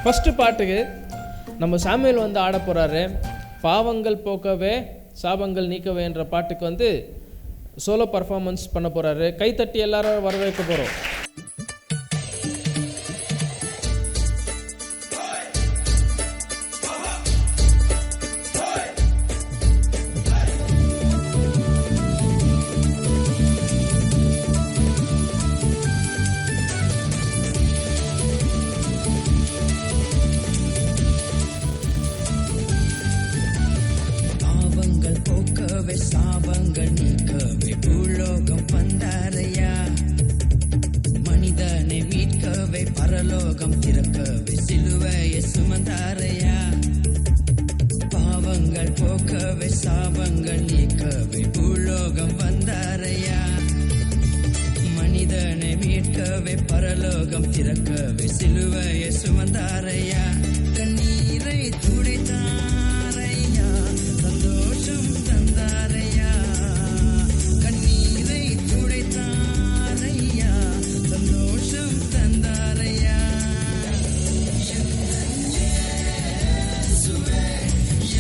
First பாட்டுக்கு நம்ம Samuel வந்து ஆட போகிறாரு. பாவங்கள் போக்கவே சாபங்கள் நீக்கவே என்ற பாட்டுக்கு வந்து சோலோ பர்ஃபார்மன்ஸ் பண்ண போகிறாரு. கைத்தட்டி எல்லாரும் வரவேற்க போகிறோம். சாபங்கள் நீக்கவே பூலோகம் வந்தாரையா, மனிதனை மீட்கவே பரலோகம் திறக்கவே சிலுவையை சுமந்தாரையா. பாவங்கள் போக்கவே சாபங்கள் நீக்கவே பூலோகம் வந்தாரையா, மனிதனை மீட்கவே பரலோகம் திறக்கவே சிலுவையை சுமந்தாரையா. கண்ணீரை துடைத்தாரையா, சந்தோஷம் தந்தாரையா. கண்ணீரை துடைத்தாரையா, சந்தோஷம் தந்தாரையா. எந்தன் இயேசுவே,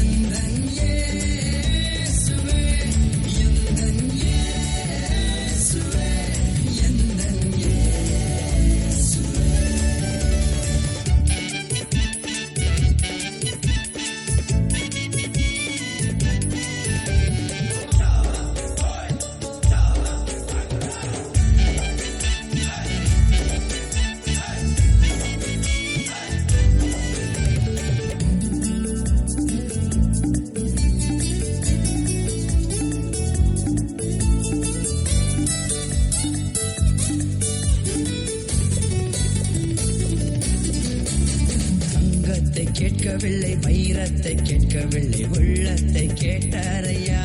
எந்தன் இயேசுவே, எந்தன் இயேசுவே, எந்தன் இயேசுவே. தங்கத்தை கேட்கவில்லை, வைரத்தை கேட்கவில்லை, உள்ளத்தை கேட்டாரையா.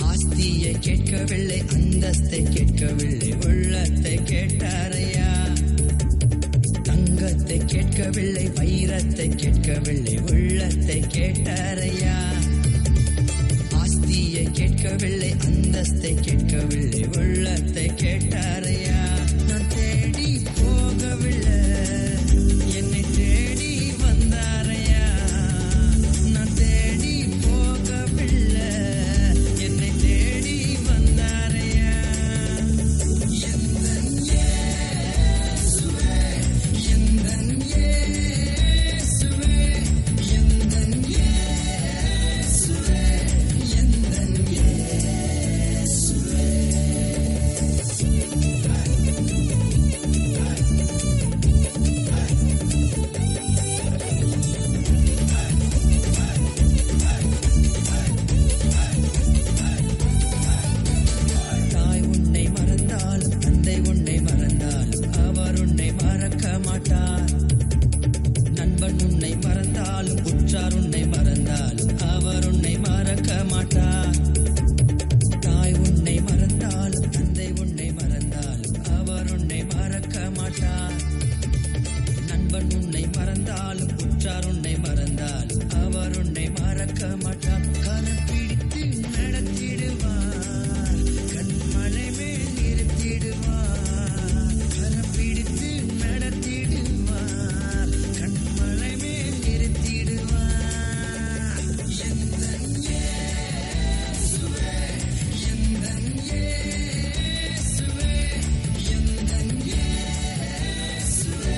ஆஸ்தியை கேட்கவில்லை, அந்தஸ்தை கேட்கவில்லை, உள்ளத்தை கேட்டாரையா. தங்கத்தை கேட்கவில்லை, வைரத்தை கேட்கவில்லை, உள்ளத்தை கேட்டாரையா. ஆஸ்தியை கேட்கவில்லை, அந்தஸ்தை கேட்கவில்லை, உள்ளத்தை கேட்டாரையா. நான் தேடி போகவில்லை, என்னை தேடி வந்தாரையா. நான் தேடி போகவில்லை, என்னை தேடி வந்தாரையா. எந்தன் இயேசுவே, எந்தன் இயேசுவே, எந்தன் இயேசுவே, எந்தன் இயேசுவே. தாய் உன்னை மறந்தாலும், தந்தை உன்னை மறந்தாலும், அவர் உன்னை மறக்க மாட்டார். நண்பன் உன்னை மறந்தாலும், உற்றார் உன்னை மறந்தாலும், அவர் உன்னை மறக்க மாட்டார். தாய் உன்னை மறந்தாலும், தந்தை உன்னை மறந்தாலும், அவர் உன்னை மறக்க மாட்டார். நண்பன் உன்னை மறந்தாலும், உற்றார் உன்னை மறந்தாலும், அவர் உன்னை மறக்க மாட்டார். கரம் பிடித்து நடத்திடுவார், கண்மலை மேல் நிறுத்திடுவார். கரம் பிடித்து நடத்திடுவார், கண்மலை மேல் நிறுத்திடுவார். எந்தன் இயேசுவே, எந்தன் இயேசுவே, எந்தன் இயேசுவே,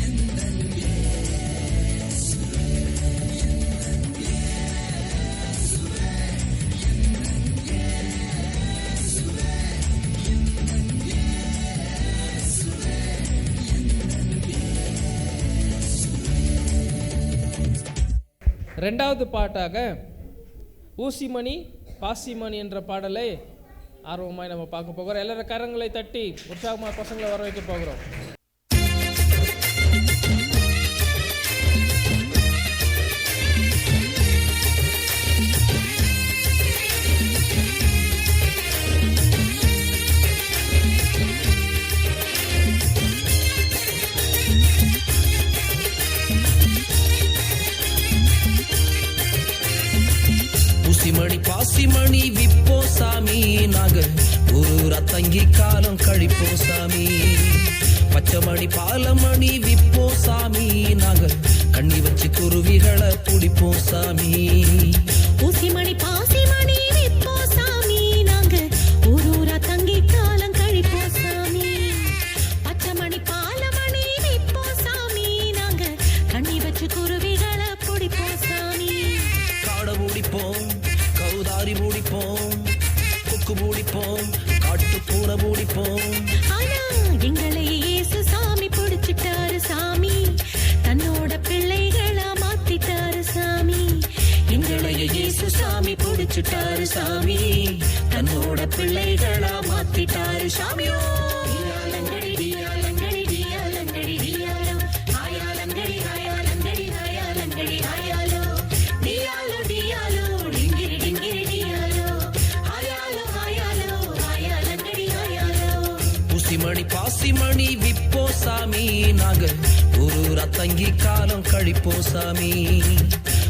எந்தன் இயேசுவே, எந்தன் இயேசுவே, எந்தன் இயேசுவே, எந்தன் இயேசுவே, எந்தன் இயேசுவே. ரெண்டாவது பாட்டாக ஊசிமணி பாசிமணி என்ற பாடலை ஆர்வமாய் நம்ம பார்க்க போகிறோம். எல்லாரும் கரங்களை தட்டி உற்சாகமாக பசங்களை வர வைக்க போகிறோம். ஊசிமணி பாசிமணி விப்போ சாமி, நாங்க ஒரு ரத்தங்கி காலம் கழிப்போ சாமி. பச்சைமணி பாலமணி விப்போம் சாமி, நாங்க கண்ணி வச்சு குருவிகளை பிடிப்போம் சாமி. ஊசிமணி பாசிமணி விப்போம் சாமி, நாங்க ஊரூரா தங்கி காலம் கழிப்போம் சாமி. பச்சைமணி பாலமணி விப்போம் சாமி, நாங்க கண்ணி வச்சு குருவிகளை பிடிப்போம் சாமி. காடை பிடிப்போம், கௌதாரி பிடிப்போம், கொக்கு பிடிப்போம், காட்டு பூனை பிடிப்போம். ஆனா எங்களை இயேசு சாமி பிடிச்சிட்டாரு சாமி, தன்னோட பிள்ளைகளா மாத்திட்டாரு சாமி. எங்களை இயேசு சாமி பிடிச்சிட்டாரு சாமி, தன்னோட பிள்ளைகளா மாத்திட்டாரு சாமியோ. டியாலங்கடி டியாலங்கடி டியாலங்கடி டியாலோ, ஆயாலங்கடி ஆயாலங்கடி ஆயாலங்கடி ஆயாலோ, டியாலோ டியாலோ டிங்கிரி டிங்கிரி டியாலோ, ஆயாலோ ஆயாலோ ஆயாலங்கடி ஆயாலோ. ஊசிமணி பாசிமணி விப்போம் சாமி, நாங்க ஊரூரா தங்கி காலம் கழிப்போம் சாமி.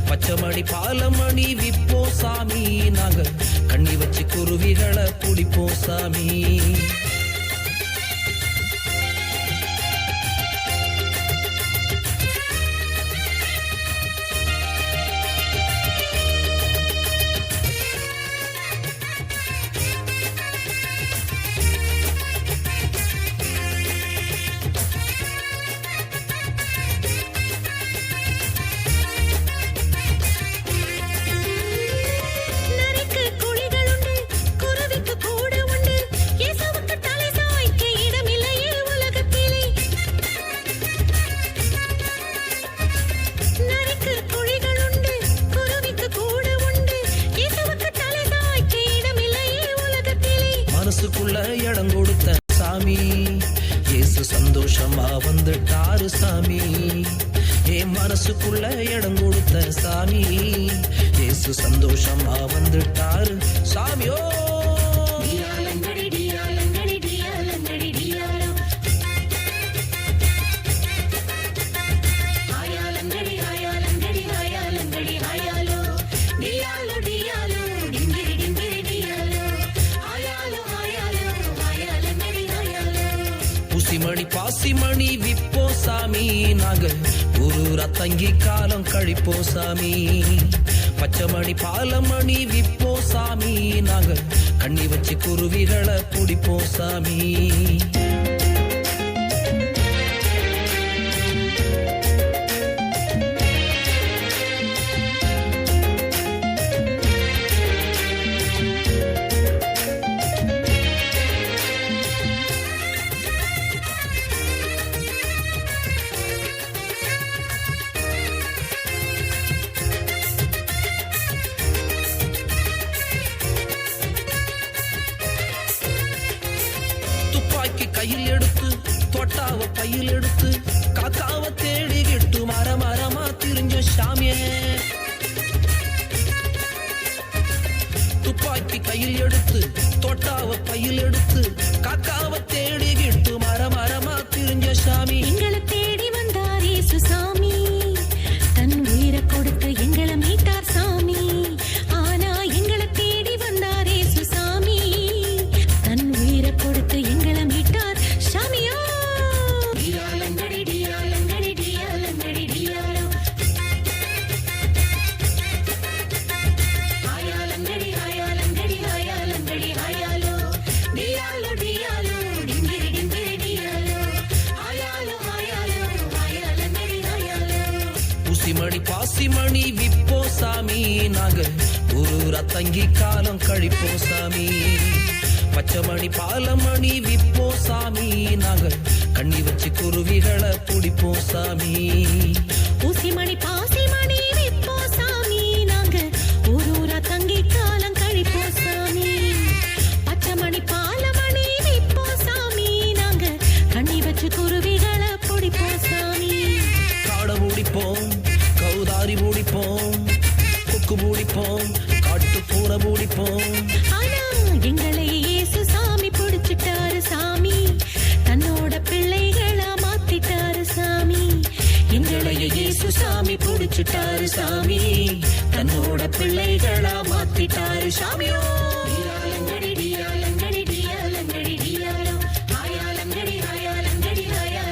பச்சைமணி பாலமணி விப்போம் சாமி, நாங்க கண்ணி வச்சு குருவிகளை பிடிப்போம் சாமி. நரிக்கு குழிகளுண்டு, குருவிக்கு கூடு உண்டு, இயேசுவுக்கு தலை சாய்க்க இடமில்லையே உலகத்திலே. நரிக்கு குழிகளுண்டு, குருவிக்கு கூடு உண்டு, இயேசுவுக்கு தலை சாய்க்க இடமில்லையே உலகத்திலே. மனசுக்குள்ள இடம் கொடுத்த சாமி, இயேசு சந்தோஷமா வந்துட்டாரு சாமி. என் மனசுக்குள்ள இடம் கொடுத்த சாமி, இயேசு சந்தோஷமா வந்துட்டாரு சாமியோ. டியாலங்கடி டியாலங்கடி டியாலங்கடி டியாலோ, ஆயாலங்கடி ஆயாலங்கடி ஆயாலங்கடி ஆயாலோ, டியாலோ டியாலோ டிங்கிரி டிங்கிரி டியாலோ, ஆயாலோ ஆயாலோ ஆயாலங்கடி ஆயாலோ. ஊசிமணி பாசிமணி விப்போம் சாமி, நாங்க ஊரூரா தங்கி காலம் கழிப்போம் சாமி. பச்சைமணி பாலமணி விப்போம் சாமி, நாங்க கண்ணி வச்சு குருவிகளை பிடிப்போம் சாமி. துப்பாக்கி கையில் எடுத்து, தொட்டாவ பையில் எடுத்து, காக்காவ தேடிக்கிட்டு மரமா திரிஞ்ச சாமியே. துப்பாக்கி கையில் எடுத்து, தொட்டாவ பையில் எடுத்து, காக்காவ தேடிக்கிட்டு மரமா திரிஞ்ச சாமி. எங்களை தேடி வந்தார் இயேசு சாமி, தன் உயிரை கொடுத்து எங்களை மீட்டார் சாமி. ஆனா எங்களை தேடி வந்தார் இயேசு சாமி, தன் உயிரை கொடுத்து எங்களை மீட்டார் சாமியோ. டியாலங்கடி டியாலங்கடி டியாலங்கடி டியாலோ, ஆயாலங்கடி ஆயாலங்கடி ஆயாலங்கடி ஆயாலோ, டியாலோ டியாலோ டிங்கிரி டிங்கிரி டியாலோ, ஆயாலோ ஆயாலோ ஆயாலங்கடி ஆயாலோ. ஊசிமணி பாசிமணி விப்போம் சாமி, நாங்க ஊரூரா தங்கி காலம் கழிப்போம் சாமி. பச்சைமணி பாலமணி விப்போம் சாமி, நாங்க கண்ணி வச்சு குருவிகளை பிடிப்போம் சாமி. ஊசிமணி பாசிமணி விப்போம் சாமி, நாங்க ஊரூரா தங்கி காலம் கழிப்போம் சாமி. பச்சைமணி பாலமணி விப்போம் சாமி, நாங்க கண்ணி வச்சு குருவிகளை பிடிப்போம் சாமி. காடை பிடிப்போம், கௌதாரி பிடிப்போம், கொக்கு பிடிப்போம், காட்டு பூனை பிடிப்போம். ஆனா எங்களை இயேசு சாமி பிடிச்சிட்டாரு சாமி, தன்னோட பிள்ளைகளா மாத்திட்டாரு சாமி. எங்களை இயேசு சாமி பிடிச்சிட்டாரு சாமி, தன்னோட பிள்ளைகளா மாத்திட்டாரு சாமியோ. டியாலங்கடி டியாலங்கடி டியாலங்கடி டியாலோ, ஆயாலங்கடி ஆயாலங்கடி ஆயா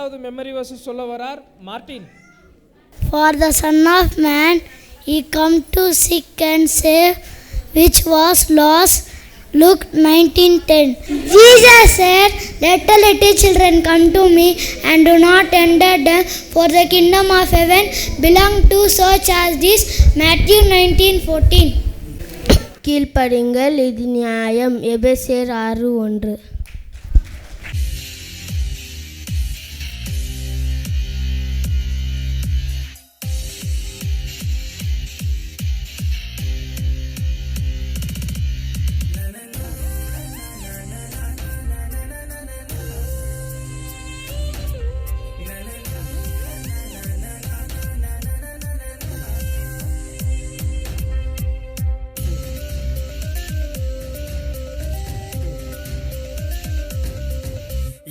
மூன்றாவது மெமரி verse சொல்ல வரார் Martin. For the Son of Man, he come to seek and save which was lost. Luke 19:10. Jesus said, "Let the little children come to me, and do not hinder them, for the kingdom of heaven belong to such as this." Matthew 19:14. கீழ்ப்படிங்கள், இது நியாயம். எபேசியர் 6:1.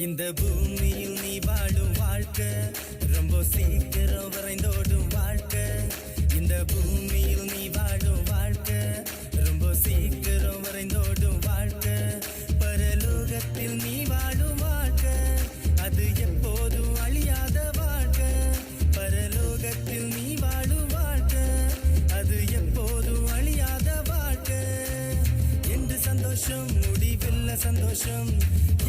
இந்த பூமியில் நீ வாழும் வாழ்க்கை ரொம்ப சீக்கிரம் வரைந்தோடும் வாழ்க்கை. இந்த பூமியில் நீ வாழும் வாழ்க்கை ரொம்ப சீக்கிரம் வரைந்தோடும் வாழ்க்கை. பரலோகத்தில் நீ வாழும் வாழ்க்கை அது எப்போதும் அழியாத வாழ்க்கை. பரலோகத்தில் நீ வாழும் வாழ்க்கை அது எப்போதும் அழியாத வாழ்க்கை. என்று சந்தோஷம் முடிவில்ல சந்தோஷம்,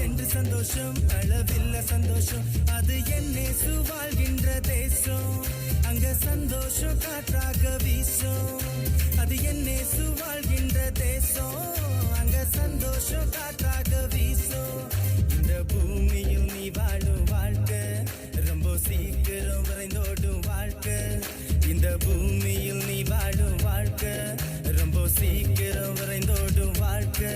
என்று சந்தோஷம் அளவில்ல சந்தோஷம். அது என்னேசு வாழ்கின்ற தேசம், அங்க சந்தோஷம் காற்றாக வீசும். அது என்னேசு வாழ்கின்ற தேசம், அங்க சந்தோஷம் காற்றாக வீசும். இந்த பூமியில் நீ வாழும் வாழ்க்கை ரொம்ப சீக்கிரம் வரைந்தோடும் வாழ்க்கை. இந்த பூமியில் நீ வாழும் வாழ்க்கை ரொம்ப சீக்கிரம் வரைந்தோடும் வாழ்க்கை.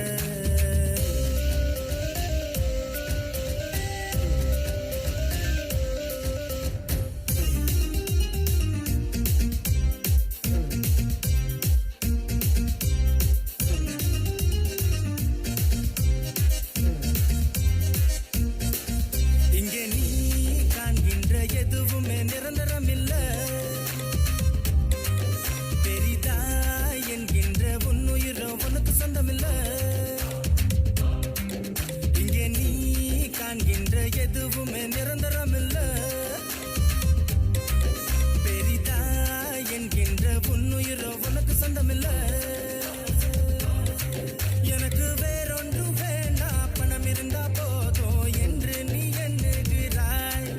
எதுவுமே நிரந்தரமில்ல. பெரிதா என்கின்ற உன்னுயிரோ உனக்கு சொந்தமில்ல. எனக்கு வேறொன்று வேணா, பணம் இருந்தா போதும் என்று நீ எண்ணுகிறாய்.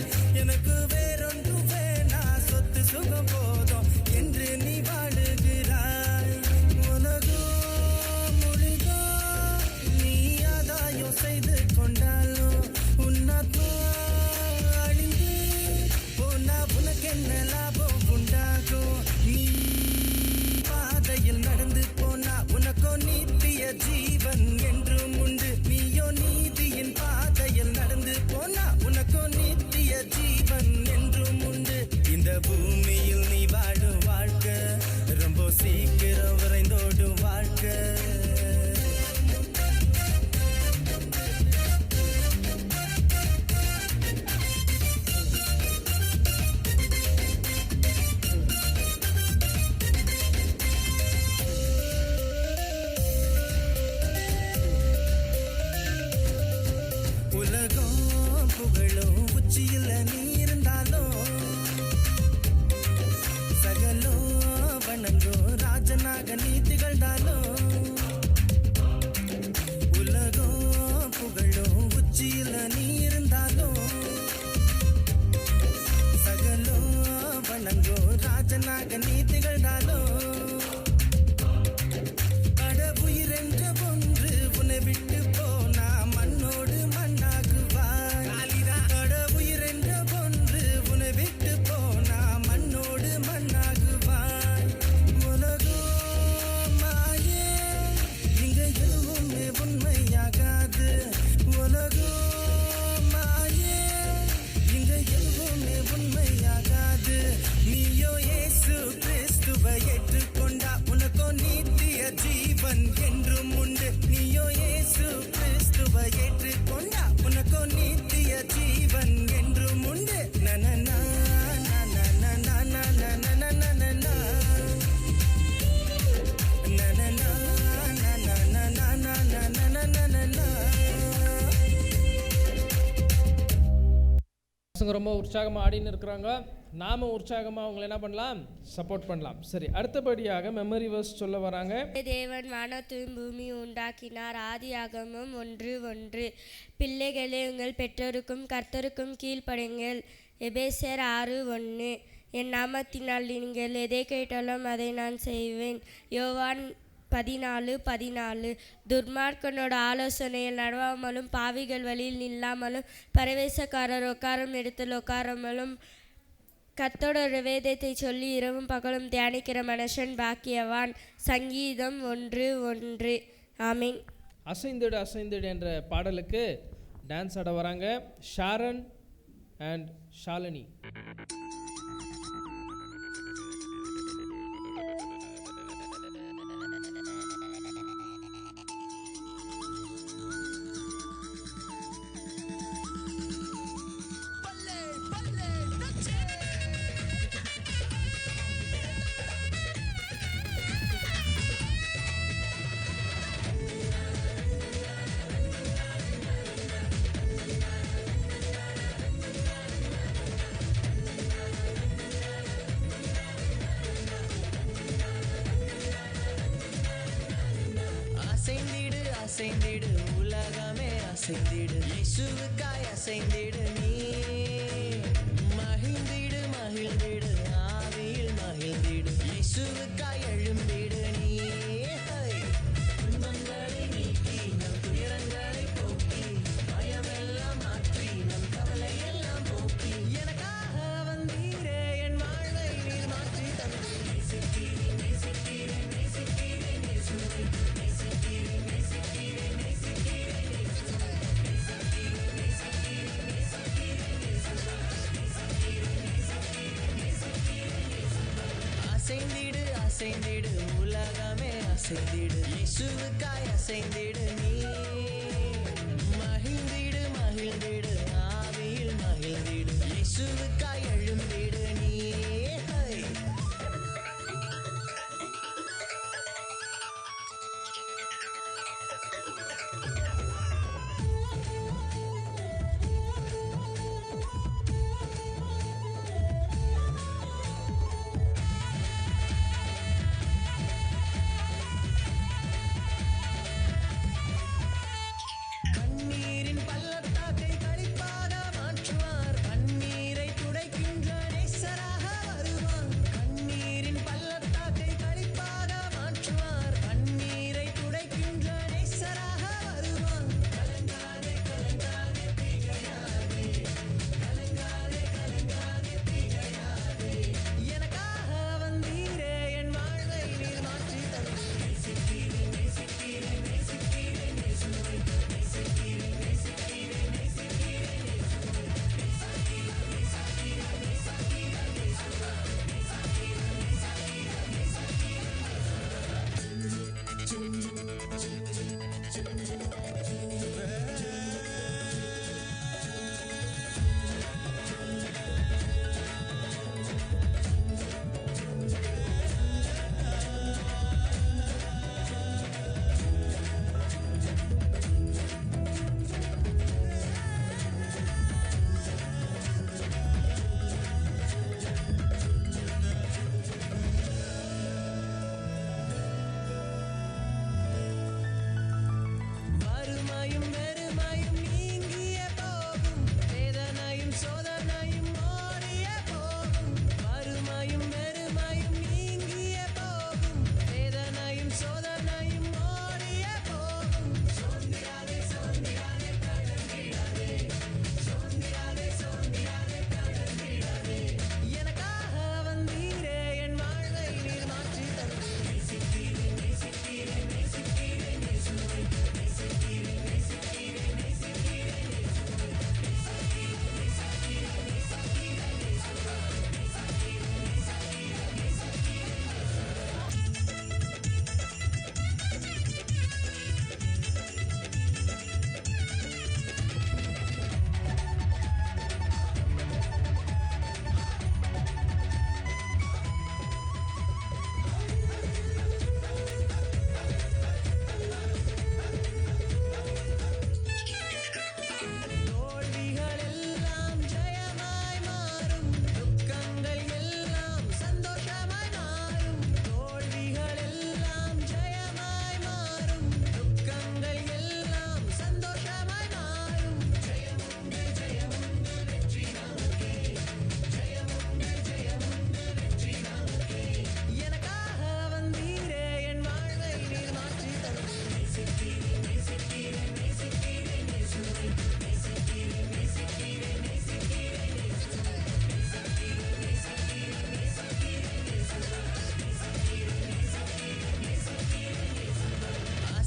எனக்கு வேறொன்று வேணா, சொத்து சுகம் போதும் என்று நீ வாழுகிறாய். உலகோ மொழிதோ நீ ஆதாயம் செய்து கொண்டாலும் அழிந்து போனா உனக்கு என்ன லாபம் உண்டாகும்? நீ பாதையில் நடந்து போனா உனக்கோ நித்திய ஜீவன் என்றும் உண்டு. நீயோ நீதியின் பாதையில் நடந்து போனா உனக்கோ நித்திய ஜீவன் என்றும் உண்டு. இந்த பூமியில் நீ வாழும் வாழ்க்கை ரொம்ப சீக்கிரம் விரைந்தோடும் வாழ்க்கை. பசங்க ரொம்ப உற்சாகமாக ஆடின்னு இருக்கிறாங்க. நாம் உற்சாகமாக அவங்களை என்ன பண்ணலாம், சப்போர்ட் பண்ணலாம். சரி, அடுத்தபடியாக மெமரி வேர்ஸ் சொல்ல வராங்க. தேவன் வானத்தையும் பூமி உண்டாக்கினார். ஆதியாகமம் 1:1. பிள்ளைகளே, உங்கள் பெற்றோருக்கும் கர்த்தருக்கும் கீழ்ப்படிங்கள். எபேசியர் 6:1. என் நாமத்தினால் நீங்கள் எதை கேட்டாலும் அதை நான் செய்வேன். யோவான் 14:14. துர்மார்க்கனோட ஆலோசனையில் நடவாமலும் பாவிகள் வழியில் நில்லாமலும் பரவேசக்காரர் உட்காரும் இடத்தில் உட்காராமலும் கர்த்தரோட வேதத்தை சொல்லி இரவும் பகலும் தியானிக்கிற மனுஷன் பாக்கியவான். சங்கீதம் 1:1. ஆமீன். அசைந்திடு அசைந்திடு என்ற பாடலுக்கு டான்ஸ் ஆட வராங்க ஷாரன் அண்ட் ஷாலினி. அசைந்திடு உலகமே அசைந்திடு, இயேசுவுக்காய் அசைந்திடு நீ. மகிழ்ந்திடு மகிழ்ந்திடு ஆவியில் மகிழ்ந்திடு, இயேசுவுக்காய் எழும்பிடு நீ. துன்பங்களை நீக்கி நம் துயரங்களை போக்கி, பயமெல்லாம் மாற்றி நம் கவலை எல்லாம் போக்கி, எனக்காக வந்தீரே என் வாழ்வை நீர் மாற்றி தந்து. நேசிக்கிறேன் நேசிக்கிறேன் நேசிக்கிறேன் இயேசுவை, நேசிக்கிறேன் நேசிக்கிறேன் நேசிக்கிறேன் இயேசுவை, நேசிக்கிறேன் நேசிக்கிறேன் நேசிக்கிறேன் இயேசுவை, நேசிக்கிறேன் நேசிக்கிறேன் நேசிக்கிறேன் இயேசுவை. அசைந்திடு அசைந்திடு உலகமே அசைந்திடு, இயேசுவுக்காய் அசைந்திடு நீ. மகிழ்ந்திடு மகிழ்ந்திடு ஆவியில் மகிழ்ந்திடு, இயேசுவுக்காய் எழும்பிடு நீ. கண்ணீரின் பள்ளத்தாக்கை களிப்பாக மாற்றுவார், கண்ணீரை துடைக்க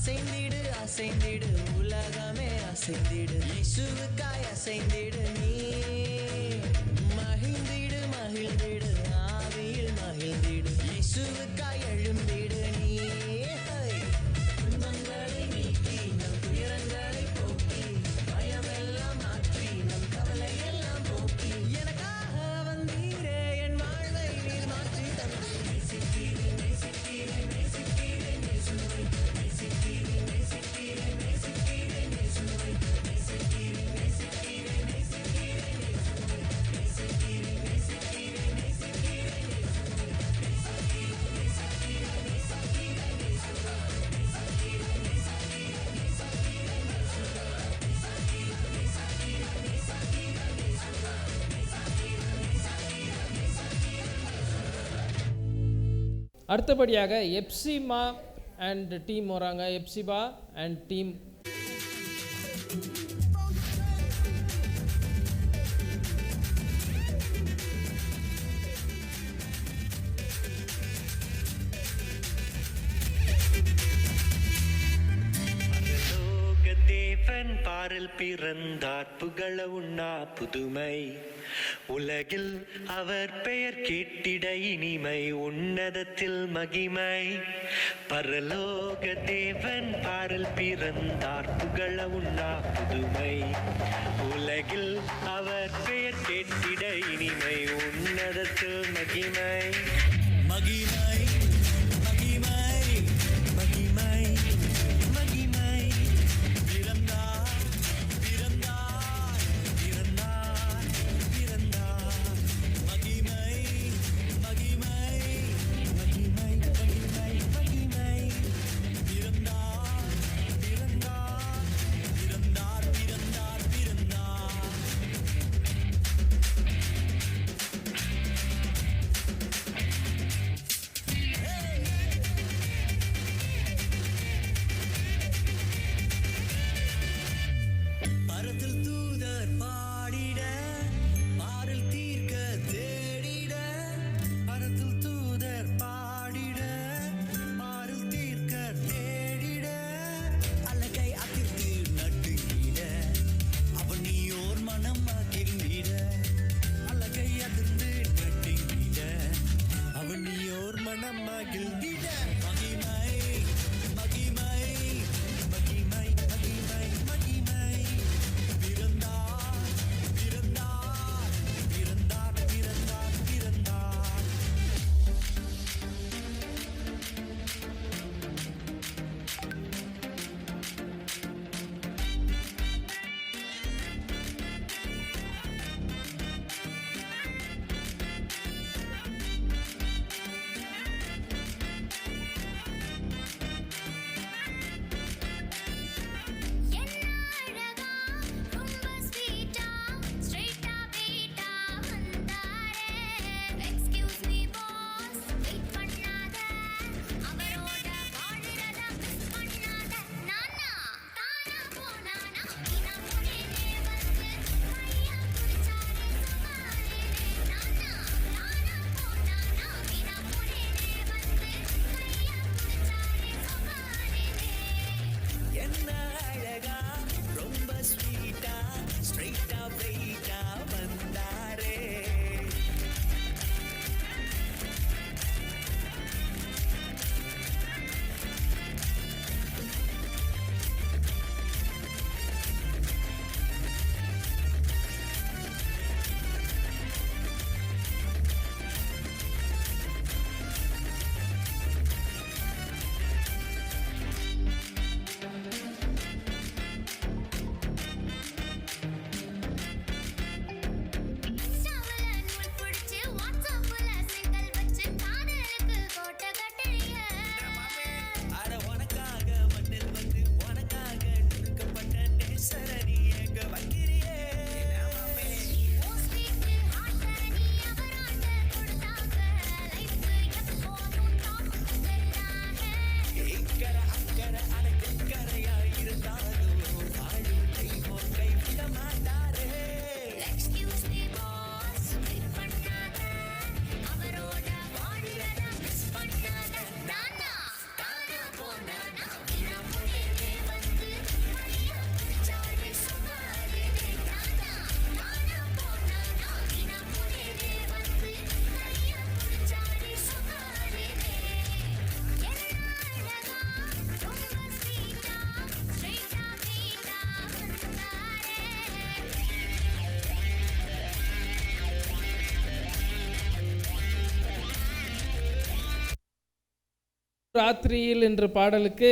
அசைந்திடு அசைந்திடு உலகமே அசைந்திடு இயேசுவுக்காய் அசைந்திடு நீ மகிழ்ந்திடு மகிழ்ந்திடு ஆவியில் மகிழ்ந்திடு இயேசுவுக்காய் எழும்பிடு நீ துன்பங்களை நீக்கி நம் துயரங்களை போக்கி பயமெல்லாம் மாற்றி நம் கவலை எல்லாம் போக்கி எனக்காக வந்தீரே என் வாழ்வை நீர் மாற்றி தந்து நேசித்தீரே நேசித்தீரே நேசித்தீரே நேசுவை நேசித்தீரே நேசித்தீரே நேசித்தீரே நேசுவை நேசித்தீரே நேசித்தீரே நேசித்தீரே நேசுவை நேசித்தீரே நேசித்தீரே நேசித்தீரே நேசுவை அடுத்தபடியாக எப்சிமா அண்ட் டீம் வராங்க. Hepzibah and team. தேவன் பாரில் பிறந்தார் புகழ உண்ணா புதுமை உலகில் அவர் பெயர் கேட்டிட இனிமை உன்னதத்தில் மகிமை பரலோக தேவன் பாரில் பிறந்தார் புகழ உண்ணா புதுமை உலகில் அவர் பெயர் கேட்டிட இனிமை உன்னதத்தில் மகிமை மகிமை மகிமை மகிமை மகிமை பிறந்தார் பிறந்தார் பிறந்தார் பிறந்தார் மகிமை மகிமை மகிமை மகிமை மகிமை பிறந்தார் பிறந்தார் பிறந்தார் பிறந்தார் பிறந்தார் ராத்திரியில் என்ற பாடலுக்கு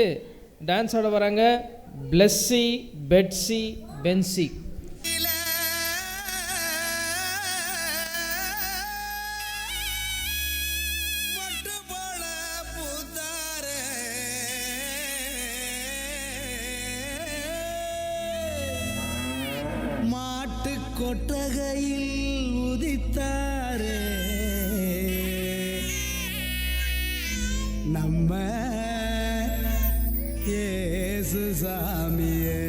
டான்ஸ் ஆட வராங்க பிளஸ்ஸி, பெட்ஸி, பென்சி. மாட்டு கொட்டகையில் உதித்தாரே நம்ம இயேசு சாமியே.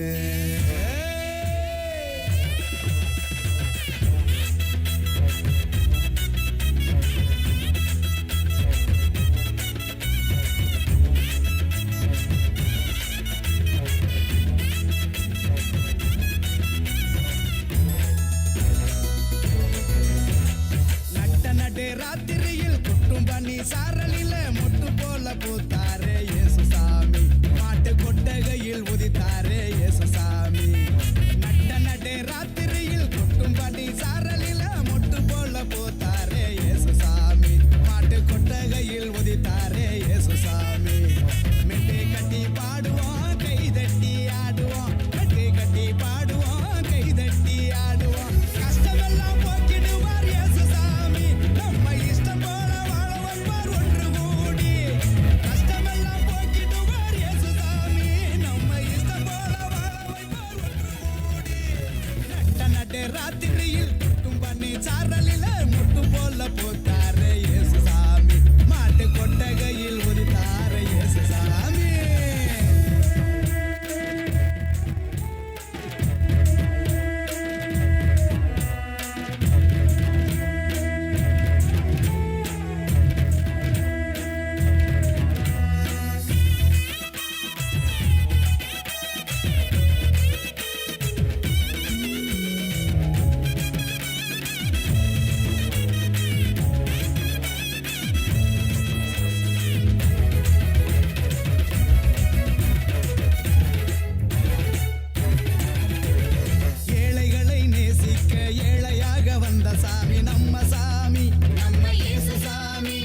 ராத்திரியில் குட்டும் பண்ணி சாரலில மொட்டு போல பூத்தாரே இயேசு சாமி. மாட்டு கொட்டகையில் உதித்தாரே இயேசு சாமி. நட்ட ராத்திரியில் குட்டும் பண்ணி சாரலில மொட்டு போல பூத்தாரே இயேசு சாமி. மாட்டு கொட்டகையில் உதித்தாரே இயேசு சாமி. மெட்டை கட்டி பாடுவோம், கை தட்டி ஆடுவோம். மெட்டை கட்டி பாடுவோம், கை தட்டி ஆடுவோம். கஷ்டமெல்லாம் போக்கிடுவார் இயேசு சாமி. நம்ம இஷ்டம் போல வாழ வைப்பார் ஒன்று கூடி. கஷ்டமெல்லாம் போக்கிடுவார் இயேசு சாமி. நம்ம இஷ்டம் போல வாழ வைப்பார் ஒன்று கூடி. நட்ட ராத்திரியில் குட்டும் பண்ணி சாரலில முட்டு போல போத்தாரே இயேசு சாமி. மாட்டு கொட்டகையில் உதித்தாரே இயேசு சாமி. ஏழைகளை நேசிக்க ஏழையாக வந்த சாமி நம்ம சாமி. நம்ம இயேசு சாமி.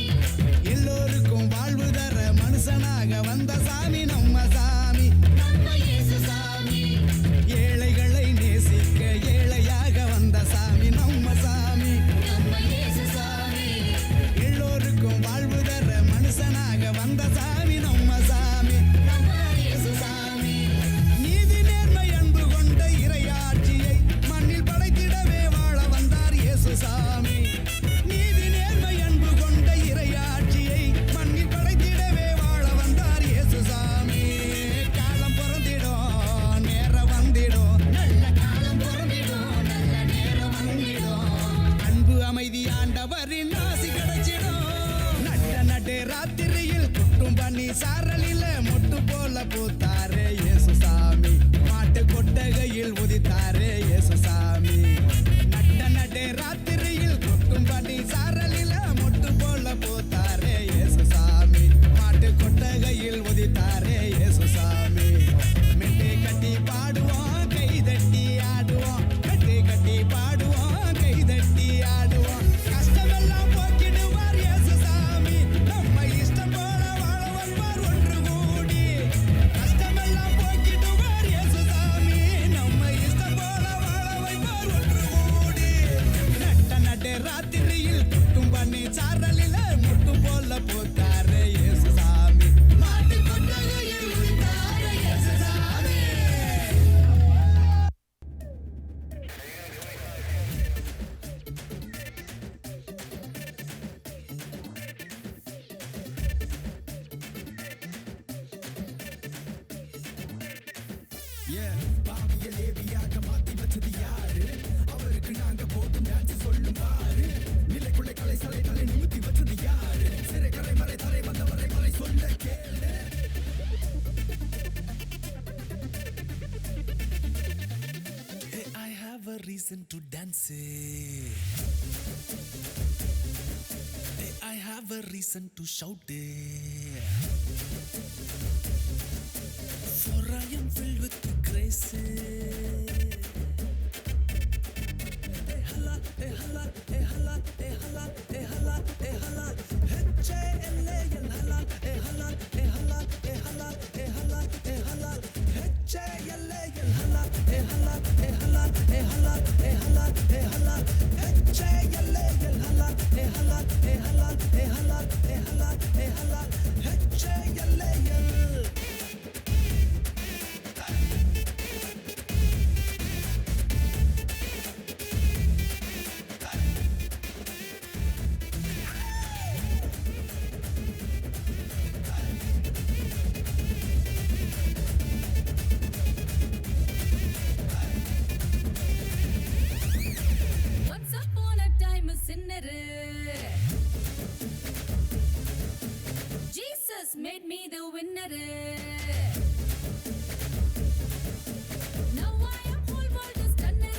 எல்லோருக்கும் வாழ்வு தர மனுஷனாக வந்த சாமி நம்ம சாமி. நம்ம இயேசு சாமி. ஏழைகளை நேசிக்க ஏழையாக வந்த சாமி நம்ம சாமி. நம்ம இயேசு சாமி. எல்லோருக்கும் வாழ்வு தர மனுஷனாக வந்த சாமி நம்ம சாமி. நம்ம இயேசு சாமி. நீதி நேர்மை அன்பு கொண்ட இறையாட்சியை மண்ணில் படைத்திடவே வாழ வந்தார் இயேசு சாமி. நீதி நேர்மை அன்பு கொண்ட இறையாட்சியை மண்ணில் படைத்திடவே வாழ வந்தார் இயேசு சாமி. காலம் பிறந்திடும், நேரம் வந்திடும். நல்ல காலம் பிறந்திடும், நல்ல நேரம் வந்திடும். அன்பு அமைதி ஆண்டவரின் ஆசி கிடைச்சிடும். நட்ட ராத்திரியில் குட்டும் பண்ணி சாரலில மொட்டு போல பூத்தாரே இயேசு சாமி. மாட்டு கொட்டகையில் உதித்தாரே இயேசு சாமி. நட்ட ராத்திரியில் குட்டும் பண்ணி சாரலில மொட்டு போல பூத்தாரே இயேசு சாமி. மாட்டு கொட்டகையில் உதித்தாரே இயேசு சாமி. மெட்டை கட்டி பாடுவோம், கை தட்டி ஆடுவோம். மெட்டை கட்டி பாடுவோம், கை தட்டி ஆடுவோம். கஷ்டமெல்லாம் போக்கிடுவார் இயேசு சாமி. நம்ம இஷ்டம் போல வாழ வைப்பார் ஒன்று கூடி. கஷ்டமெல்லாம் போக்கிடுவார் இயேசு சாமி. நம்ம இஷ்டம் போல வாழ வைப்பார் ஒன்று கூடி. நட்ட ராத்திரியில் குட்டும் பண்ணி சாரலில முட்டு போல போத்தாரே இயேசு சாமி. மாட்டு கொட்டகையில் உதித்தாரே இயேசு சாமி. பாவிய லேவியாக மாத்தி வச்சது யாரு? அவருக்கு நாங்க போட்டும் டான்ஸ் சொல்லும் பாரு. நிலைக்குள்ளே கலை சலை தலை நிமித்தி வச்சது யாரு? சிறை கரை மறை தரை வந்தவரை மறை சொல்ல கேளு. Hey, I have a reason to dance. Hey, I have a reason to shout. For I am filled with grace. Hey hala, hey hala, hey hala, hey hala, hey hala, hey hala. H-A-L-A-L hala, hey hala, hey Once upon a time a sinner. Jesus made me the winner. Now I am whole world is stunner.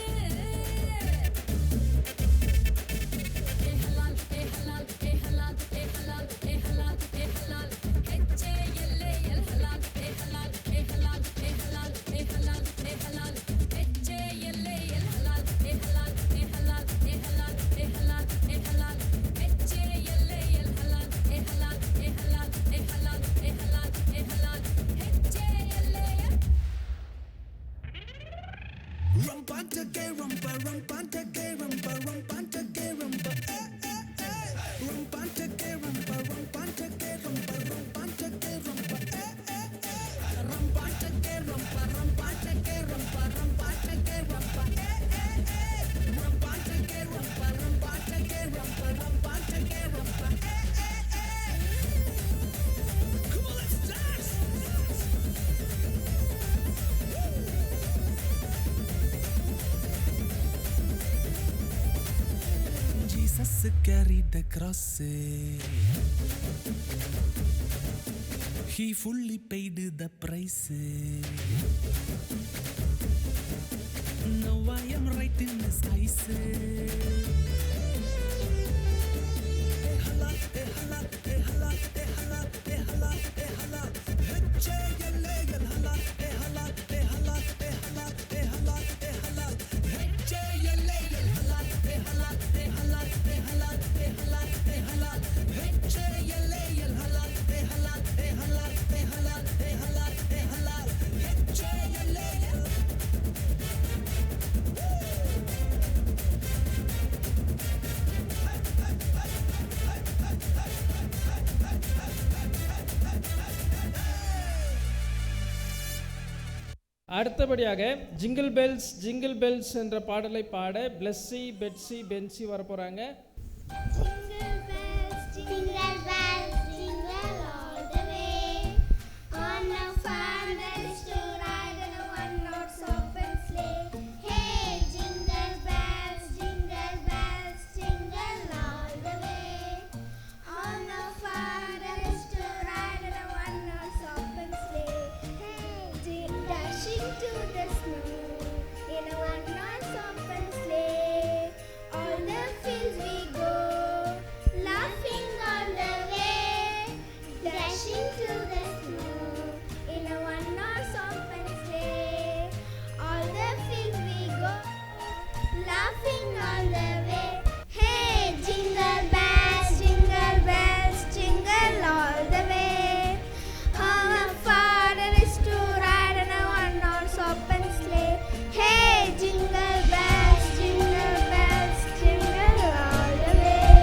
Hey halal, hey halal, hey halal, hey halal, hey halal, hey halal. H-A-L-A-L halal, hey halal, hey halal, hey halal, hey halal, hey halal. H-A-L-A-L halal, hey halal, hey halal, hey halal, hey halal, hey halal. H-A-L-A-L halal, hey halal, hey halal, hey halal, hey halal, hey halal. H-A-L-A-L. Rumpanta gay rumpa, rumpanta gay rumpa, rumpanta gay rumpa, rumpanta gay rumpa, rumpanta gay rumpa, rumpanta gay rumpa, rumpanta gay rumpa, rumpanta gay rumpa, rumpanta gay rumpa, rumpanta gay rumpa, rumpanta gay rumpa, rumpanta gay rumpa. Come on, let's dance. Jesus carried the cross. He fully paid the price. Now I am right in His eyes. Eh halal, eh halal, eh halal, eh halal, eh halal, eh halal. H-A-L-A-L halal, eh halal, eh halal, eh halal, eh halal, eh halal. H-A-L-A-L halal, eh halal, eh halal, eh halal, eh halal, eh halal. H-A-L-A-L halal, eh halal, eh halal, eh halal, eh halal, eh halal. H-A-L-A-L. அடுத்தபடியாக jingle bells என்ற பாடலை பாட Blessy Betsy Bency வர போகிறாங்க. Jingle bells, jingle all the way. On a father is to ride in a one-horse open sleigh. Hey, jingle bells, jingle all the way. On a father is to ride in a one-horse open sleigh. Hey, dashing to the snow in a one-horse open sleigh. All the fields we go, laughing all the way, dashing to the snow in a one-horse open sleigh. All the fields we go, laughing all the way. Hey, jingle bells, jingle all the way. How far it is to ride in a one-horse open sleigh. Hey, jingle bells, jingle all the way.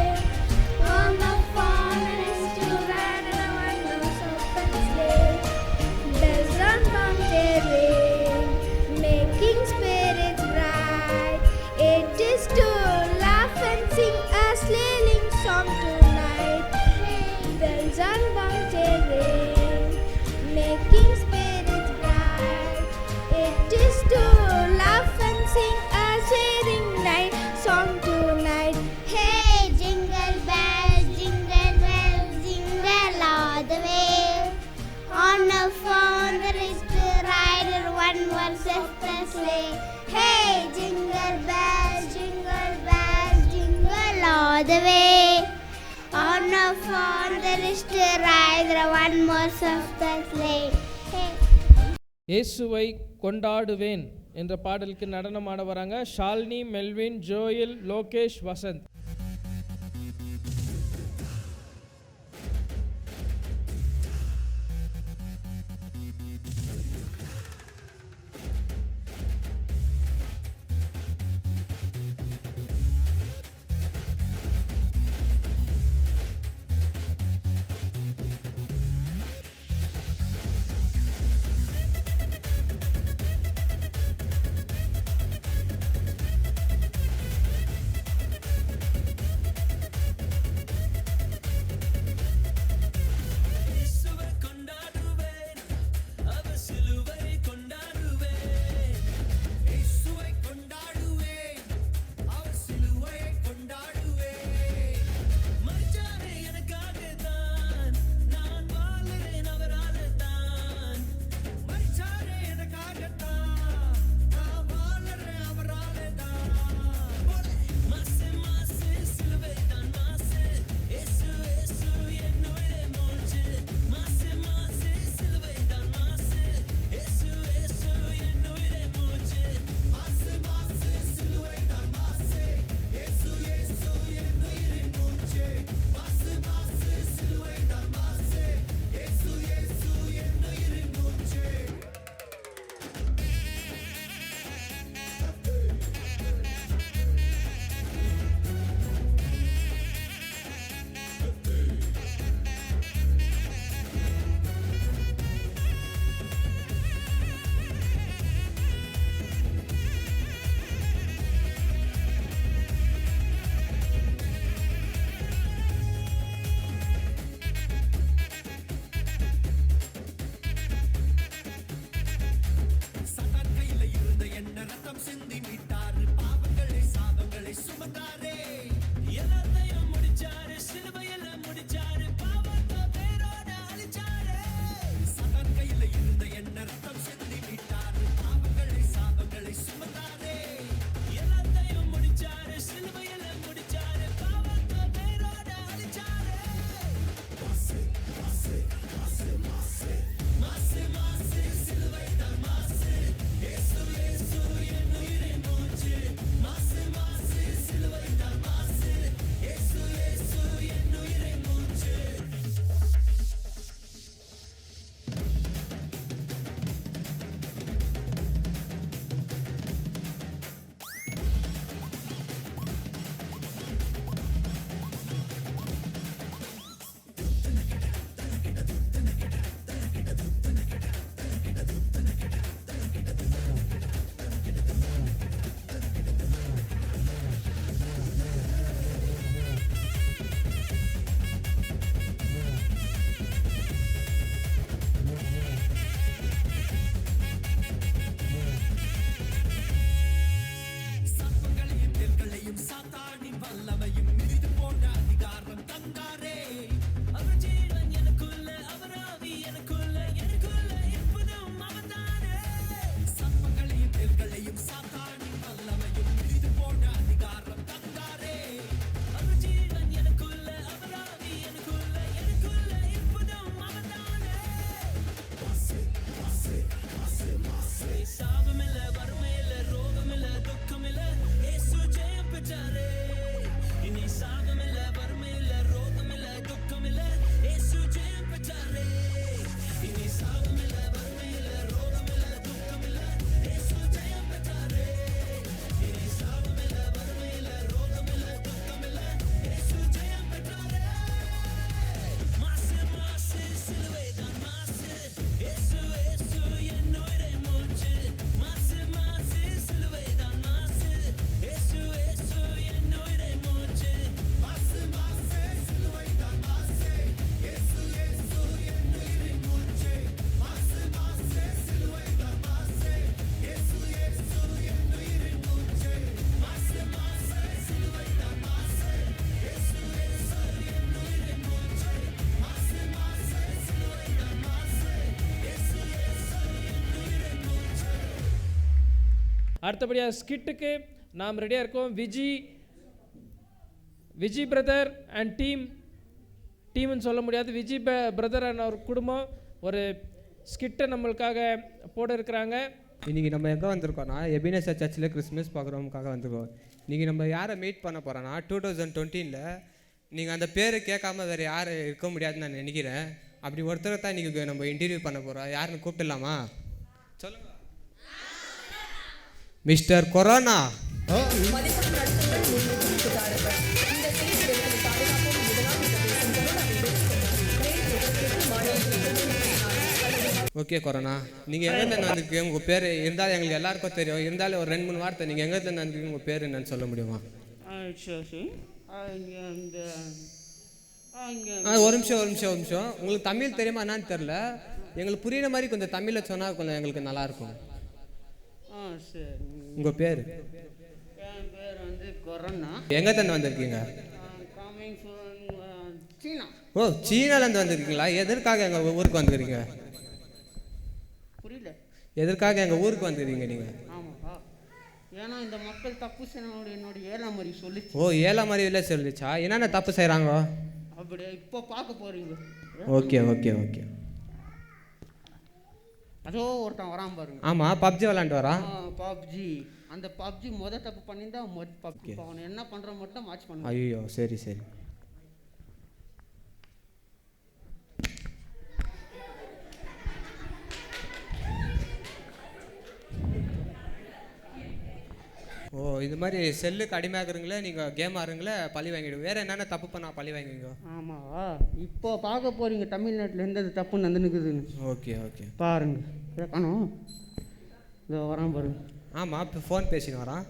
On the farm it is to ride in a one-horse open sleigh. Bells on mountain ring, making spirits bright. It is to laugh and sing a sleighing song tonight. Bells on mountain ring, making spirits bright. It is to laugh and sing a sleighing night song tonight. Hey, jingle bells, jingle all the way. On a phone there is to ride in one horse open sleigh. Hey, jingle bells, jingle all the way. On a phone there is to ride in one horse open sleigh. Hey. இயேசுவை கொண்டாடுவேன் என்ற பாடலுக்கு நடனமாட வராங்க Shalini, Melvin, Joel, Lokesh, Vasanth. அடுத்தபடியாக ஸ்கிட்டுக்கு நாம் ரெடியாக இருக்கோம். Viji brother and டீம்னு சொல்ல முடியாது, விஜி பிரதர் அண்ட் அவர் குடும்பம் ஒரு ஸ்கிட்டை நம்மளுக்காக போட இருக்கிறாங்க. இன்றைக்கி நம்ம எங்கே வந்திருக்கோம்னா எபினேசர் சர்ச்சில் கிறிஸ்மஸ் ப்ரோக்ராமுக்காக வந்திருக்கோம். இன்றைக்கி நம்ம யாரை மீட் பண்ண போகிறோன்னா 2020 நீங்கள் அந்த பேர் கேட்காம வேறு யார் இருக்க முடியாதுன்னு நான் நினைக்கிறேன். அப்படி ஒருத்தரை தான் இன்றைக்கி நம்ம இன்டர்வியூ பண்ண போகிறோம். யாருன்னு கூப்பிடலாமா? சொல்லுங்க. Mister corona. ஓகே கொரோனா, நீங்கள் எங்கேருந்து வந்திருக்கீங்க? உங்கள் பேர் இருந்தாலும் எங்களுக்கு எல்லாருக்கும் தெரியும், இருந்தாலும் ஒரு 2-3 வார்த்தை நீங்கள் எங்கேருந்து வந்திருக்கீங்க, உங்கள் பேர் என்னன்னு சொல்ல முடியுமா? ஒரு நிமிஷம். உங்களுக்கு தமிழ் தெரியுமா என்னன்னு தெரில, எங்களுக்கு புரியுற மாதிரி கொஞ்சம் தமிழில் சொன்னால் கொஞ்சம் எங்களுக்கு நல்லாயிருக்கும். சரி. உங்கள் பேர்? என் பேர் வந்து கொரோனா. எங்கேருந்து வந்திருக்கீங்க? சீனா. ஓ, சீனாலேருந்து வந்திருக்கீங்களா? எதற்காக எங்கள் ஊருக்கு வந்துக்கிறீங்க? புரியல. எதற்காக எங்கள் ஊருக்கு வந்துக்கிறீங்க நீங்கள்? ஆமாப்பா, ஏன்னா இந்த மக்கள் தப்பு செய்யணும் என்னோட ஏழாமறி சொல்லிச்சு. ஓ, ஏழாமறியில சொல்லிச்சா? என்னென்ன தப்பு செய்கிறாங்க? அப்படியே இப்போ பார்க்க போறீங்க. ஓகே. அதோ ஒருத்தன் வரான் பாருங்க. ஆமாம், பப்ஜி விளாண்டு வரான். பப்ஜி, அந்த பப்ஜி தப்பு பண்ணியிருந்தா பப்ஜி அவனை என்ன பண்ணுற மட்டும் வாட்ச் பண்ண. ஐயோ, சரி. ஓ, இது மாதிரி செல்லுக்கு அடிமையாகிறீங்களே, நீங்கள் கேம் ஆடுறீங்களே, பழி வாங்கிடுவோம். வேறு என்னென்ன தப்பு பண்ணால் பழி வாங்குவீங்க? ஆமாவா, இப்போ பார்க்க போகிறீங்க தமிழ்நாட்டில் எந்த தப்பு நடந்துக்குதுன்னு. ஓகே பாருங்க. காணும் இதோ வரான் பாருங்க. ஆமாம், இப்போ ஃபோன் பேசின்னு வரான்.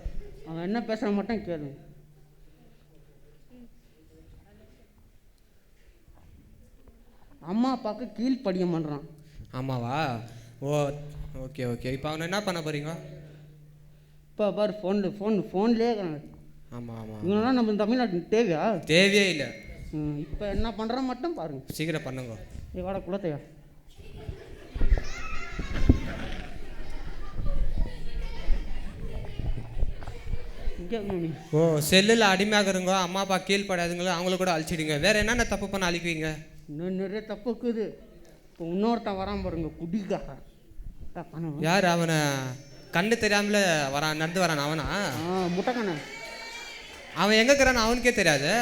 அவன் என்ன பேசுகிற மட்டும் கேளு. அம்மா அப்பாவுக்கு கீழ்ப்படியம் பண்ணுறான். ஆமாவா? ஓகே. இப்போ அவனை என்ன பண்ண போகிறீங்க? இப்போ பாரு ஃபோன்லேயே. ஆமாம். இவங்களாம் நம்ம தமிழ்நாட்டுக்கு தேவையே இல்லை. இப்போ என்ன பண்ணுறான் மட்டும் பாருங்க. சீக்கிரம் பண்ணுங்க. வாட குலத்தையா. ஓ, செல்லில் அடிமையாகிறவங்க, அம்மா அப்பா கீழ்படாதுங்களோ அவங்கள கூட அழிச்சிடுங்க. வேறு என்னென்ன தப்பு பண்ண அழிக்குவீங்க? இன்னும் நிறைய தப்பு இருக்குது. இப்போ இன்னொருத்தன் வரான் பாருங்க, குடிக்காக. யார் அவனை? கண்ணு தெரியாமல வரான், நடந்து வரான் அவனா? முட்டைக்கண்ண. அவன் எங்கே இருக்கிறான்னு அவனுக்கே தெரியாது.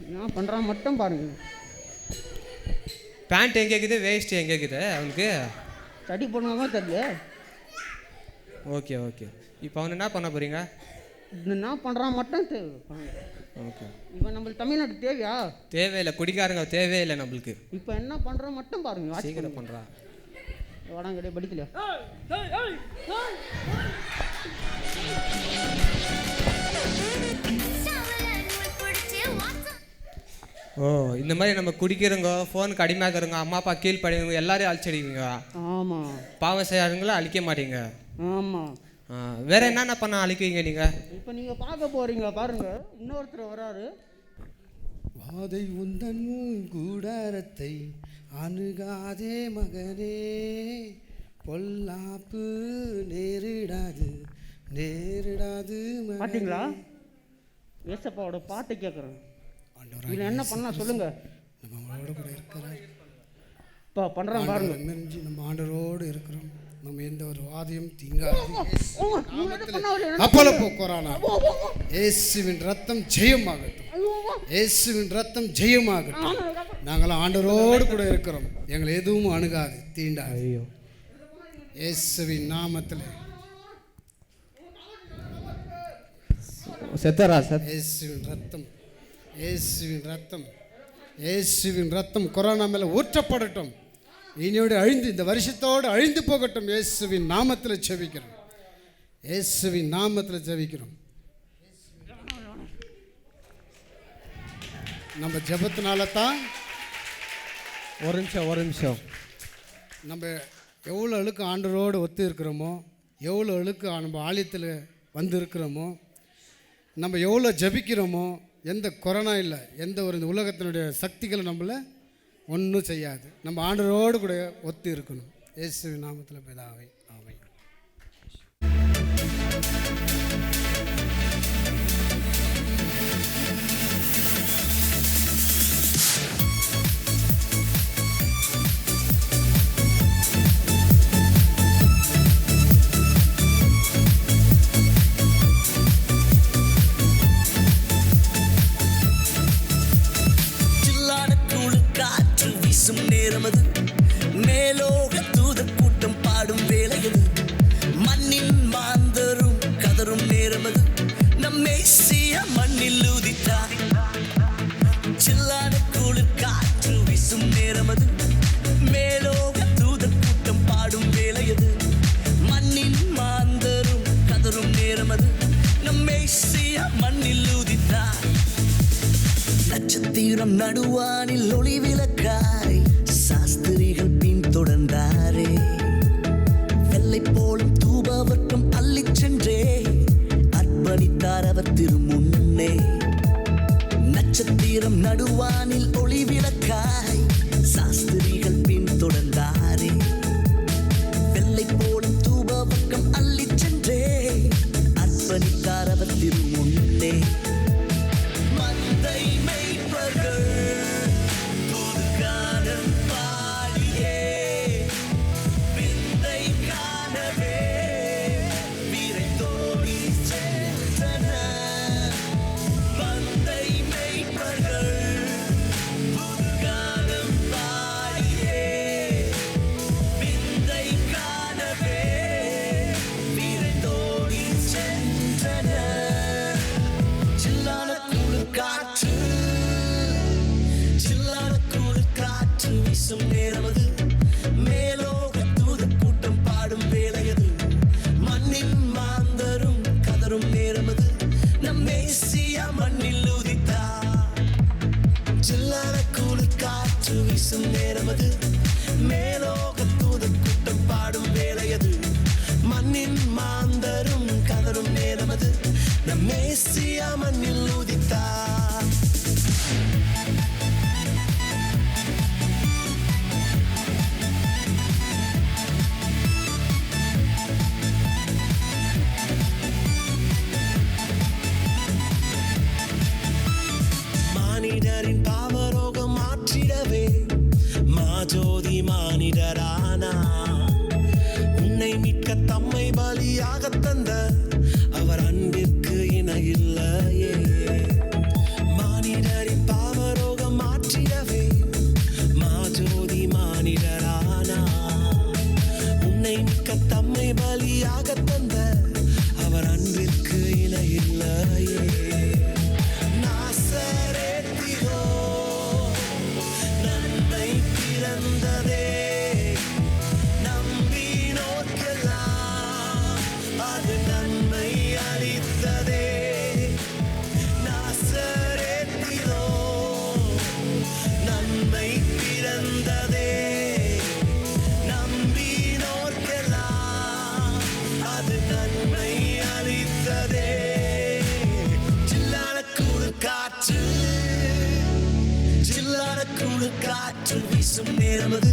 என்ன பண்ணுறான் மட்டும் பாருங்க. பேண்ட் எங்கே இருக்குது, வேஸ்ட் எங்கே இருக்குது அவனுக்கு? ஸ்டடி பண்ணுவாங்க தெரியல. ஓகே. இப்போ அவன் என்ன பண்ண போகிறீங்க? என்ன பண்ணுறான் மட்டும் ஓகே. இப்போ நம்மளுக்கு தமிழ்நாட்டுக்கு தேவையில்லை, குடிக்காரங்க தேவையில்லை நம்மளுக்கு. இப்போ என்ன பண்ணுறோம் மட்டும் பாருங்க. சீக்கிரம் பண்ணுறா. வடாங்கடே படிக்கலையா? ஓ, இந்த மாதிரி நம்ம குடிக்கிறவங்க, ஃபோனுக்கு அடிமையாகிறவங்க, அம்மா அப்பா கீழ்படிவங்க எல்லாரையும் அழிச்சிடுவீங்க. ஆமாம். பாவம் செய்யாதவங்கள அழிக்க மாட்டீங்க. ஆமாம். வேற என்னென்ன பண்ண அழிக்குவீங்க நீங்கள்? இப்போ நீங்கள் பார்க்க போகிறீங்க பாருங்க. இன்னொருத்தர் வராரு. வாதை உந்தன் கூடாரத்தை அணுகாதே மகனே, பொல்லாப்பு நேரிடாது பார்த்தீங்களா? ஏசப்பாவோட பாட்டை கேட்குறேன். இதில் என்ன பண்ணலாம் சொல்லுங்க. நம்ம அவரோட கூட இருக்கிறோம். இப்போ பண்ணுறோம் பாருங்க. நம்ம ஆண்டவரோடு இருக்கிறோம். நம்ம எந்த ஒரு வாதையும் தீங்காது. அப்போல போக்குறானா, இயேசுவின் ரத்தம் ஜெயமாகட்டும். இயேசுவின் ரத்தம் ஜெயமாகட்டும். நாங்களாம் ஆண்டவரோடு கூட இருக்கிறோம். எங்களை எதுவும் அணுகாது, தீண்டாது. இயேசுவின் நாமத்தில். இயேசுவின் ரத்தம் கொரோனா மேலே ஊற்றப்படட்டும். இனியோடு அழிந்து, இந்த வருஷத்தோடு அழிந்து போகட்டும். இயேசுவின் நாமத்தில் ஜெபிக்கிறோம். இயேசுவின் நாமத்தில் ஜெபிக்கிறோம். நம்ம ஜெபத்தினால தான். ஒரு நிமிஷம். நம்ம எவ்வளோ அழுக்கு ஆண்டவரோடு ஒத்து இருக்கிறோமோ, எவ்வளோ அழுக்கு நம்ம ஆலயத்தில் வந்து இருக்கிறோமோ, நம்ம எவ்வளோ ஜபிக்கிறோமோ, எந்த கொரோனா இல்லை, எந்த ஒரு இந்த உலகத்தினுடைய சக்திகளை நம்மளை ஒன்றும் செய்யாது. நம்ம ஆண்டவரோடு கூட ஒத்து இருக்கணும். இயேசுவின் நாமத்தில் பிதாவே, ஆமென். சில்லான குளிர் காற்று வீசும் நேரமது, மேலோக தூதர் கூட்டம் பாடும் வேளையது, மண்ணின் மாந்தரும் கதரும் நேரமது, நம் மேசியா மண்ணில் உதித்தார். சில்லான குளிர் காற்று வீசும் நேரமது, மேலோக தூதர் கூட்டம் பாடும் வேளையது, மண்ணின் மாந்தரும் கதரும் நேரமது, நம் மேசியா மண்ணில் உதித்தார். நட்சத்திரம் நடுவானில் ஒளி விளக்காய் சாஸ்திரிகள் பின்தொடர்ந்தாரே, வெள்ளை போலும் தூபவர்க்கம் அள்ளிச் சென்றே அர்ப்பணித்தார் அவர் திருமுன்னே. நட்சத்திரம் நடுவானில் ஒளி விளக்காய் சாஸ்திரிகள் பின்தொடர்ந்தாரே, வெள்ளை போலும் தூபவர்க்கம் அள்ளிச் சென்றே அர்ப்பணித்தார் அவர் திருமுன்னே. மந்தை மேய்ப்பர்கள் புதுகானம் பாடியே விந்தை காணவே விரைந்தோடி சென்றனர். மந்தை மேய்ப்பர்கள் புதுகானம் பாடியே விந்தை காணவே விரைந்தோடி சென்றனர். சில்லான குளிர் காற்று, சில்லான குளிர் காற்று வீசும் நேரமது, மேலோக தூதர் கூட்டம் பாடும் வேளையது, மண்ணின் மாந்தரும் கதரும் நேரமது, நம் மேசியா மண்ணில் உதித்தார். சில்லான குளிர் காற்று வீசும் நேரமது, மேலோக தூதர் கூட்டம் பாடும் வேளையது, மண்ணின் மாந்தரும் கதரும் நேரமது, நம் மேசியா மண்ணில் உதித்தார். மானிடரின் பாவரோகம் மாற்றிடவே மாஜோதி மானிடரானா, உன்னை மீட்க தம்மை பலியாக தந்த அவர் அன்பிற்கு இணையில்லையே. மானிடரின் பாவரோகம் மாற்றிடவே மாஜோதி மானிடரானா, உன்னை மீட்க தம்மை பலியாக தந்த அவர் அன்பிற்கு இணையில்லையே. நாசரேத்திலோ நன்மை பிறந்ததே, நம்பினோர்க்கெல்லாம் அது நன்மை அளித்ததே. நாசரேத்திலோ நன்மை பிறந்ததே, நம்பினோர்க்கெல்லாம் அது நன்மை அளித்ததே. சில்லான குளிர் காற்று, சில்லான குளிர் காற்று வீசும் நேரமது,